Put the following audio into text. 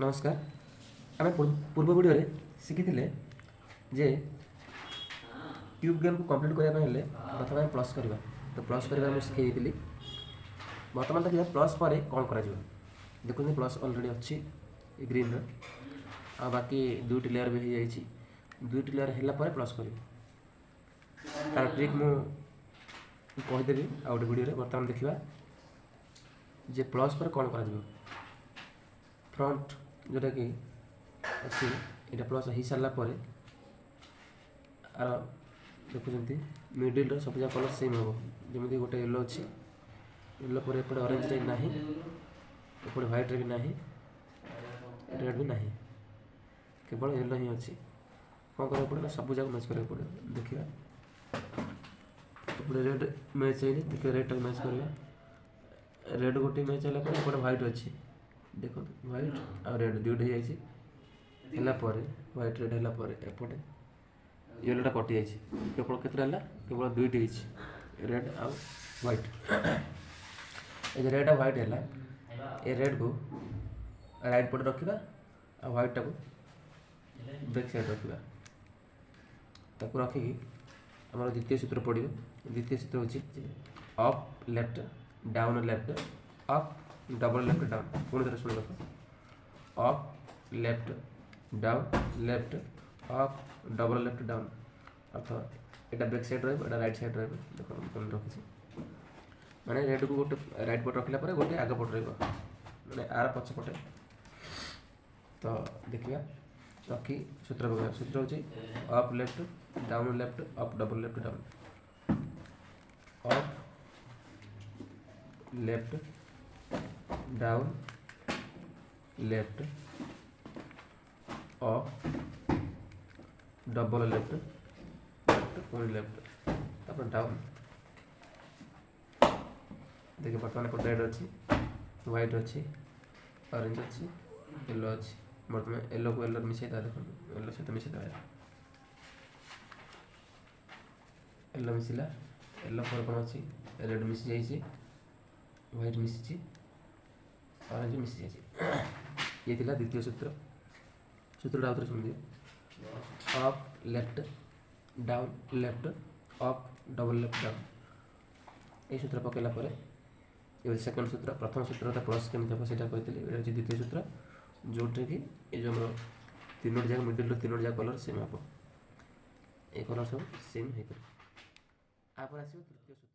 नमस्कार। आम पूर्व वीडियो शिखी जे क्यूब गेम को कंप्लीट करने प्रथम प्लस करवा तो प्लस कर शिखी बर्तमान देखिए प्लस पर कौन कर देखते प्लस अलरेडी अच्छी ग्रीन आ बाकी दुईट लेयर भी हो जाए दुईट लेयर है प्लस कर तार ट्रिक मुदेवी आ गए वीडियो बर्तमान देखा जे प्लस पर कौन कर फ्रंट जोटा कि अच्छी ये प्लस हो सारापर आर देखुं मिडिल सब जगह कलर सेम हम जमी गोटे येलो अच्छी येलो पर एपटे ऑरेंज रे ना एपटे व्हाइट रे भी ना रेड भी ना केवल येलो ही अच्छी कौन करा पड़े सब जगह मैच करा पड़े देखिए एपटे रेड मैच है देखिए रेड मैच करवा रेड गोटे मैच है एपटे व्हाइट अच्छी देखो व्हाइट आ रेड दुईट हो व्हाइट रेड है एपटे येलोटा कटि जाइए केवल केतटा केवल दुईट रेड आ व्हाइट ये रेड आ व्हाइट है ये रेड को राइट पटे रखा आ व्हाइट टाक बैक साइड रखा ताको रखिकी आम द्वितीय सूत्र पड़ो द्वितीय सूत्र हूँ up left down left up double left down पुणी थे शुणी रख up left down left up double left down अर्थ यहाँ बैक साइड रहा राइट साइड रहा रखी माने रेड को गोटे राइट पट रखला गोटे आग पट रही आर पछपटे तो देखिए रखी सूत्र पकड़ा सूत्र हूँ up left down up double left down up left down left up double left पुणी लेफ्ट तापर डाउन देखिए बर्तमान रेड अच्छी व्हाइट अच्छी ऑरेंज अच्छी येलो अच्छी बर्तमान येलो को येलो मिसाई देखो येलो सहित मिसाई येलो मिसला येलो पर कौन अच्छी रेड मिसी जाइए व्हाइट मिसी ऑरेंज मिसी जाइए ये थिला द्वितीय सूत्र सूत्र आउथरे सुन up left down left up double left down ये सूत्र पकड़ा ये सेकेंड सूत्र प्रथम सूत्र तो प्लस केमी हम सीटा कही ये द्वितीय सूत्र जोटे कि ये जो तीनोट जगह मिडिल तीनोट जगह कलर सेम हम ये कलर सब सेम हो आस तृतीय सूत्र।